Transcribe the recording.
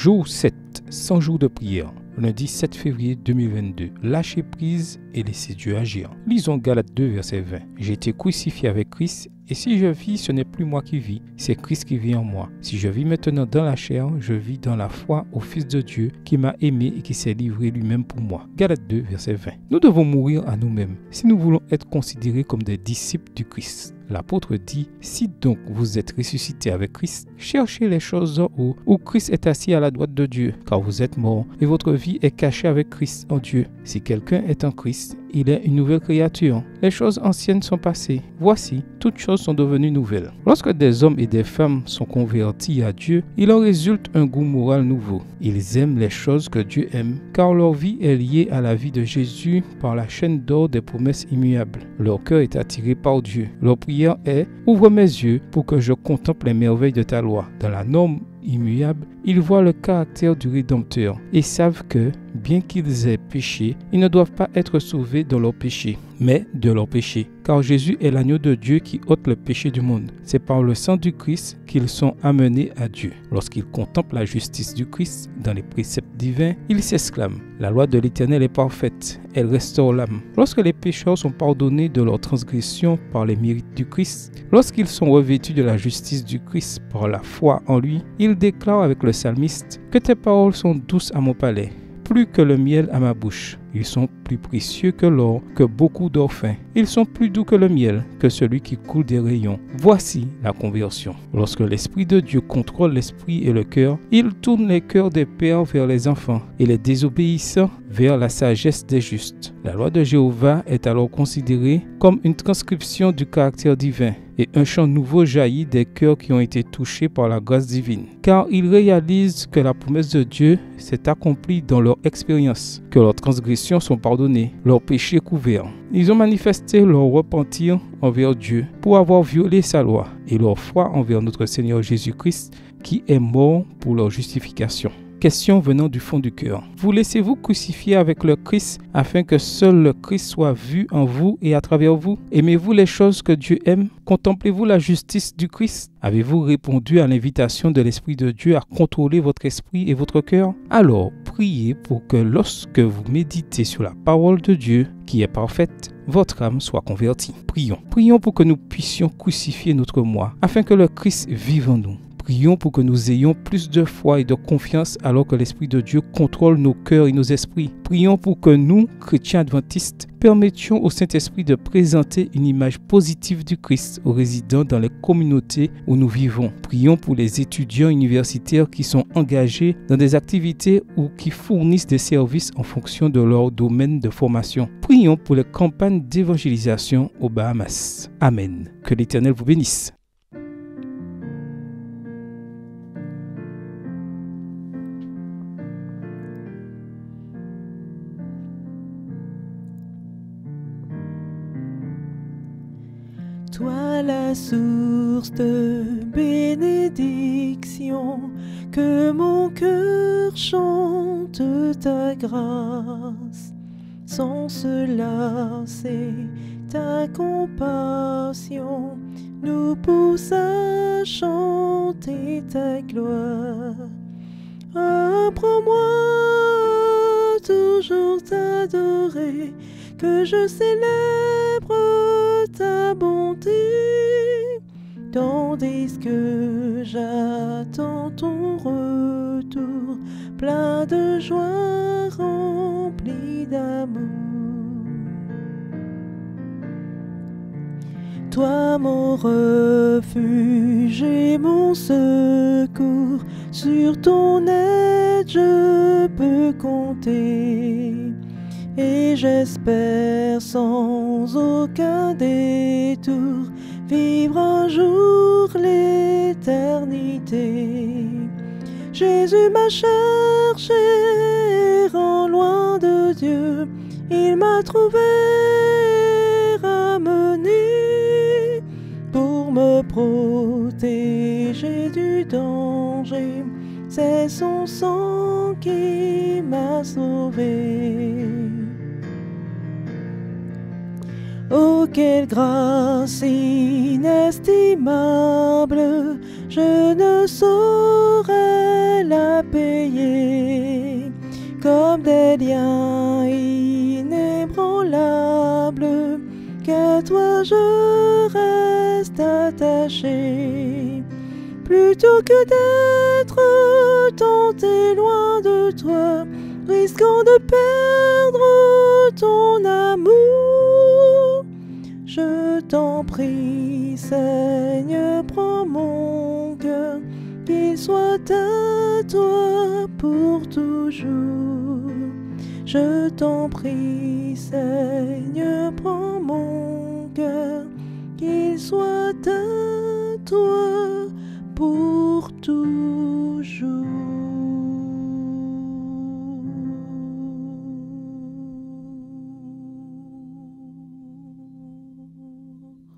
Jour 7, 100 jours de prière. Lundi 7 février 2022. Lâchez prise et laissez Dieu agir. Lisons Galates 2, verset 20. J'ai été crucifié avec Christ, et si je vis, ce n'est plus moi qui vis, c'est Christ qui vit en moi. Si je vis maintenant dans la chair, je vis dans la foi au Fils de Dieu qui m'a aimé et qui s'est livré lui-même pour moi. Galates 2, verset 20. Nous devons mourir à nous-mêmes si nous voulons être considérés comme des disciples du Christ. L'apôtre dit, si donc vous êtes ressuscité avec Christ, cherchez les choses en haut, où Christ est assis à la droite de Dieu, car vous êtes morts, et votre vie est cachée avec Christ en Dieu. Si quelqu'un est en Christ, il est une nouvelle créature. Les choses anciennes sont passées. Voici, toutes choses sont devenues nouvelles. Lorsque des hommes et des femmes sont convertis à Dieu, il en résulte un goût moral nouveau. Ils aiment les choses que Dieu aime, car leur vie est liée à la vie de Jésus par la chaîne d'or des promesses immuables. Leur cœur est attiré par Dieu. Leur prière est « Ouvre mes yeux pour que je contemple les merveilles de ta loi ». Dans la norme immuable, ils voient le caractère du Rédempteur et savent que, bien qu'ils aient péché, ils ne doivent pas être sauvés de leur péché, mais de leur péché. Car Jésus est l'agneau de Dieu qui ôte le péché du monde. C'est par le sang du Christ qu'ils sont amenés à Dieu. Lorsqu'ils contemplent la justice du Christ dans les préceptes divins, ils s'exclament « La loi de l'Éternel est parfaite, elle restaure l'âme ». Lorsque les pécheurs sont pardonnés de leurs transgressions par les mérites du Christ, lorsqu'ils sont revêtus de la justice du Christ par la foi en lui, ils déclarent avec le psalmiste « Que tes paroles sont douces à mon palais, plus que le miel à ma bouche. Ils sont plus précieux que l'or, que beaucoup d'or fin. Ils sont plus doux que le miel, que celui qui coule des rayons. » Voici la conversion. Lorsque l'Esprit de Dieu contrôle l'esprit et le cœur, il tourne les cœurs des pères vers les enfants et les désobéissants vers la sagesse des justes. La loi de Jéhovah est alors considérée comme une transcription du caractère divin, et un chant nouveau jaillit des cœurs qui ont été touchés par la grâce divine. Car ils réalisent que la promesse de Dieu s'est accomplie dans leur expérience, que leurs transgressions sont pardonnées, leurs péchés couverts. Ils ont manifesté leur repentir envers Dieu pour avoir violé sa loi et leur foi envers notre Seigneur Jésus-Christ qui est mort pour leur justification. Question venant du fond du cœur. Vous laissez-vous crucifier avec le Christ afin que seul le Christ soit vu en vous et à travers vous? Aimez-vous les choses que Dieu aime? Contemplez-vous la justice du Christ? Avez-vous répondu à l'invitation de l'Esprit de Dieu à contrôler votre esprit et votre cœur? Alors, priez pour que lorsque vous méditez sur la parole de Dieu, qui est parfaite, votre âme soit convertie. Prions. Prions pour que nous puissions crucifier notre moi, afin que le Christ vive en nous. Prions pour que nous ayons plus de foi et de confiance alors que l'Esprit de Dieu contrôle nos cœurs et nos esprits. Prions pour que nous, chrétiens adventistes, permettions au Saint-Esprit de présenter une image positive du Christ aux résidents dans les communautés où nous vivons. Prions pour les étudiants universitaires qui sont engagés dans des activités ou qui fournissent des services en fonction de leur domaine de formation. Prions pour les campagnes d'évangélisation aux Bahamas. Amen. Que l'Éternel vous bénisse. Toi la source de bénédiction, que mon cœur chante ta grâce. Sans cela, c'est ta compassion nous pousse à chanter ta gloire. Apprends-moi toujours t'adorer, que je célèbre ta bonté, tandis que j'attends ton retour, plein de joie, rempli d'amour. Toi mon refuge et mon secours, sur ton aide je peux compter. Et j'espère sans aucun détour vivre un jour l'éternité. Jésus m'a cherché, errant loin de Dieu, il m'a trouvé, ramené pour me protéger du danger. C'est son sang qui m'a sauvé. Oh, quelle grâce inestimable, je ne saurais cruel à payer, comme des liens inébranlables, qu'à toi je reste attaché. Plutôt que d'être tant et loin de toi, risquant de perdre ton amour, je t'en prie, Seigneur, prends mon cœur, qu'il soit à toi pour toujours. Je t'en prie, Seigneur, prends mon cœur, qu'il soit à toi pour toujours.